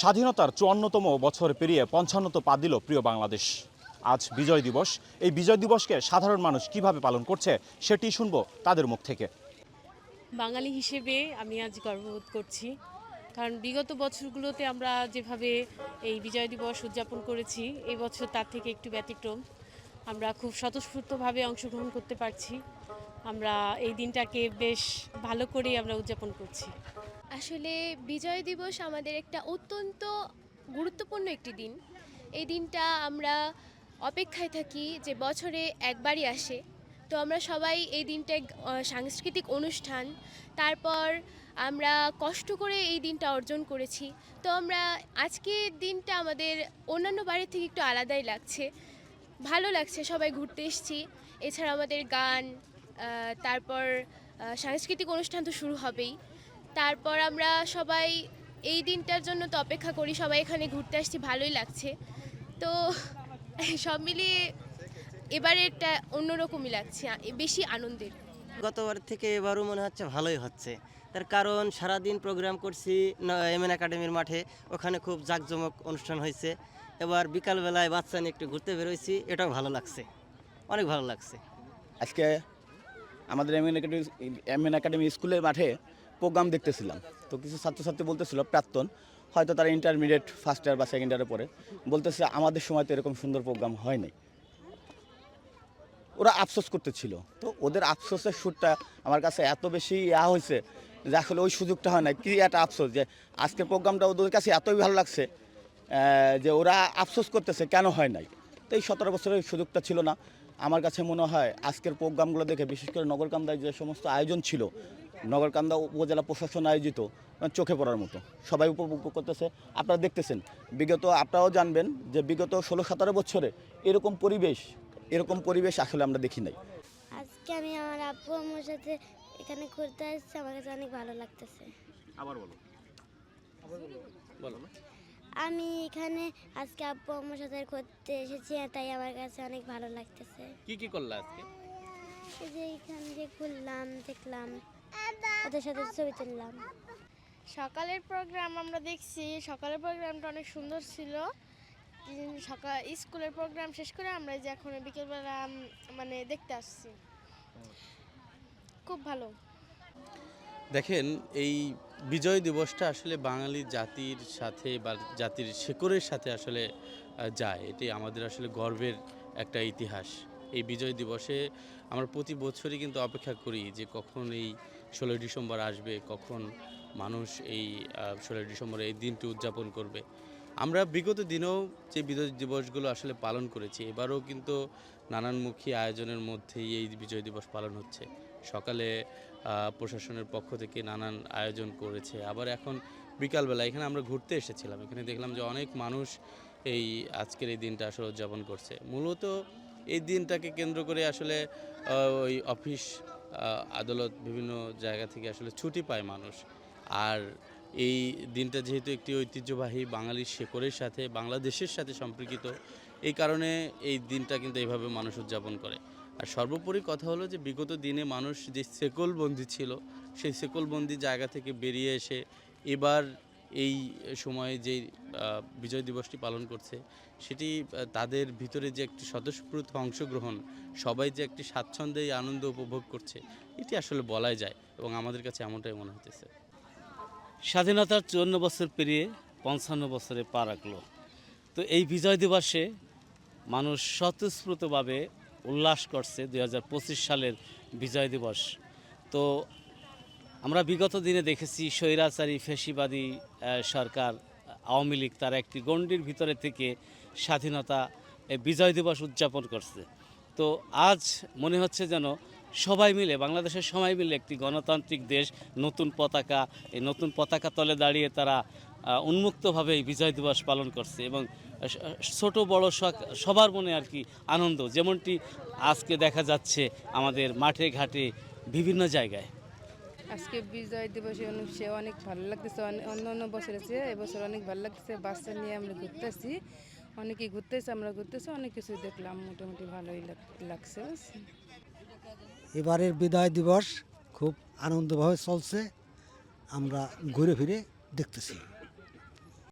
স্বাধীনতার ৫৪তম বছর পেরিয়ে ৫৫ পা দিল প্রিয় বাংলাদেশ। আজ বিজয় দিবস। এই বিজয় দিবসকে সাধারণ মানুষ কিভাবে পালন করছে সেটি শুনবো তাদের মুখ থেকে। বাঙালি হিসেবে আমি আজ গর্ববোধ করছি, কারণ বিগত বছরগুলোতে আমরা যেভাবে এই বিজয় দিবস উদযাপন করেছি, এই বছর তার থেকে একটু ব্যতিক্রম। আমরা খুব স্বতঃস্ফূর্তভাবে অংশগ্রহণ করতে পারছি। আমরা এই দিনটাকে বেশ ভালো করেই আমরা উদযাপন করছি। আসলে বিজয় দিবস আমাদের একটা অত্যন্ত গুরুত্বপূর্ণ একটি দিন। এই দিনটা আমরা অপেক্ষায় থাকি যে বছরে একবারই আসে। তো আমরা সবাই এই দিনটা সাংস্কৃতিক অনুষ্ঠান, তারপর আমরা কষ্ট করে এই দিনটা অর্জন করেছি। তো আমরা আজকের দিনটা আমাদের অন্যান্য বাড়ির থেকে একটু আলাদাই লাগছে, ভালো লাগছে। সবাই ঘুরতে এসেছি, এছাড়া আমাদের গান, তারপর সাংস্কৃতিক অনুষ্ঠান তো শুরু হবেই। তারপর আমরা সবাই এই দিনটার জন্য তো অপেক্ষা করি, সবাই এখানে ঘুরতে আসছি, ভালোই লাগছে। তো সব মিলিয়ে এবারেরটা অন্যরকমই লাগছে, বেশি আনন্দের। গতবার থেকে এবারও মনে হচ্ছে ভালোই হচ্ছে। তার কারণ সারাদিন প্রোগ্রাম করছি এমএন একাডেমির মাঠে, ওখানে খুব জাঁকজমক অনুষ্ঠান হয়েছে। এবার বিকালবেলায় বাচ্চা নিয়ে একটু ঘুরতে বেরোইছি, এটাও ভালো লাগছে, অনেক ভালো লাগছে। আজকে আমাদের এমএন একাডেমি স্কুলের মাঠে প্রোগ্রাম দেখতেছিলাম, তো কিছু ছাত্রছাত্রী বলতেছিল, প্রাক্তন, হয়তো তারা ইন্টারমিডিয়েট ফার্স্ট ইয়ার বা সেকেন্ড ইয়ারে পড়ে, বলতেছে আমাদের সময় তো এরকম সুন্দর প্রোগ্রাম হয় নাই। ওরা আফসোস করতেছিল। তো ওদের আফসোসের সুরটা আমার কাছে এত বেশি হয়েছে যে আসলে ওই সুযোগটা হয় না। কি একটা আফসোস যে আজকের প্রোগ্রামটা ওদের কাছে এতই ভালো লাগছে যে ওরা আফসোস করতেছে কেন হয় নাই। তো এই 17 বছরের সুযোগটা ছিল না। আমার কাছে মনে হয় আজকের প্রোগ্রামগুলো দেখে, বিশেষ করে নগরকান্দায় যে সমস্ত আয়োজন ছিল, নগরকান্দা উপজেলা প্রশাসন আয়োজিত, চোখে পড়ার মতো, সবাই উপভোগ করতেছে। আপনারা দেখতেছেন, আপনারাও জানবেন যে বিগত 16-17 বছরে এরকম পরিবেশ আসলে আমরা দেখি নাই। আজকে আমি আমার আব্বু আম্মুর সাথে এখানে ঘুরতে আসছি, আমার কাছে অনেক ভালো লাগতেছে। আবার বলো। আমি এখানে আজকে আব্বু আম্মুর সাথে ঘুরতে এসেছি, তাই আমার কাছে অনেক ভালো লাগতেছে। কি করলা আজকে? এই যে এখানে যে ঘুরলাম, দেখলাম, ওদের সাথে ছবি তুললাম। সকালের প্রোগ্রাম আমরা দেখছি, সকালের প্রোগ্রামটা অনেক সুন্দর ছিল। সকাল স্কুলের প্রোগ্রাম শেষ করে আমরা যে এখন বিকেলবেলা মানে দেখতে আসছি, খুব ভালো। দেখেন, এই বিজয় দিবসটা আসলে বাঙালি জাতির সাথে বা জাতির শেকড়ের সাথে আসলে যায়। এটি আমাদের আসলে গর্বের একটা ইতিহাস। এই বিজয় দিবসে আমরা প্রতি বছরই কিন্তু অপেক্ষা করি যে কখন এই 16ই ডিসেম্বর আসবে, কখন মানুষ এই 16ই ডিসেম্বর এই দিনটি উদযাপন করবে। আমরা বিগত দিনেও যে বিজয় দিবসগুলো আসলে পালন করেছি, এবারও কিন্তু নানানমুখী আয়োজনের মধ্যেই এই বিজয় দিবস পালন হচ্ছে। সকালে প্রশাসনের পক্ষ থেকে নানান আয়োজন করেছে। আবার এখন বিকালবেলা এখানে আমরা ঘুরতে এসেছিলাম, এখানে দেখলাম যে অনেক মানুষ এই আজকের এই দিনটা আসলে উদযাপন করছে। মূলত এই দিনটাকে কেন্দ্র করে আসলে ওই অফিস আদালত বিভিন্ন জায়গা থেকে আসলে ছুটি পায় মানুষ। আর এই দিনটা যেহেতু একটি ঐতিহ্যবাহী বাঙালির শেকড়ের সাথে, বাংলাদেশের সাথে সম্পর্কিত, এই কারণে এই দিনটা কিন্তু এইভাবে মানুষ উদযাপন করে। আর সর্বোপরি কথা হলো যে বিগত দিনে মানুষ যে শেকলবন্দি ছিল, সেই শেকলবন্দি জায়গা থেকে বেরিয়ে এসে এবার এই সময়ে যে বিজয় দিবসটি পালন করছে, সেটি তাদের ভিতরে যে একটি স্বতঃস্ফূর্ত অংশগ্রহণ, সবাই যে একটি স্বাচ্ছন্দ্যে আনন্দ উপভোগ করছে, এটি আসলে বলাই যায় এবং আমাদের কাছে এমনটাই মনে হতেছে। স্বাধীনতার 54 বছর পেরিয়ে 55 বছরে পা রাখলো। তো এই বিজয় দিবসে মানুষ স্বতঃস্ফূর্তভাবে উল্লাস করছে 2025 সালের বিজয় দিবস। তো আমরা বিগত দিনে দেখেছি স্বৈরাচারী ফ্যাসিবাদী সরকার আওয়ামী লীগ তারা একটি গণ্ডির ভিতরে থেকে স্বাধীনতা বিজয় দিবস উদযাপন করছে। তো আজ মনে হচ্ছে যেন সবাই মিলে, বাংলাদেশের সবাই মিলে একটি গণতান্ত্রিক দেশ, নতুন পতাকা, এই নতুন পতাকা তলে দাঁড়িয়ে তারা উন্মুক্তভাবে এই বিজয় দিবস পালন করছে এবং ছোট বড় সবার মনে আর কি আনন্দ, যেমনটি আজকে দেখা যাচ্ছে আমাদের মাঠে ঘাটে বিভিন্ন জায়গায়। আজকে বিজয় দিবসে অনেক ভালো লাগতেছে, অন্য অন্য বছরের চেয়ে এবছর অনেক ভালো লাগতেছে। বাচ্চা নিয়ে আমরা ঘুরতেছি, অনেকেই ঘুরতেছে, আমরা ঘুরতেছি, অনেক কিছু দেখলাম, মোটামুটি ভালোই লাগছে। এবারের বিজয় দিবস খুব আনন্দভাবে চলছে, আমরা ঘুরে ফিরে দেখতেছি।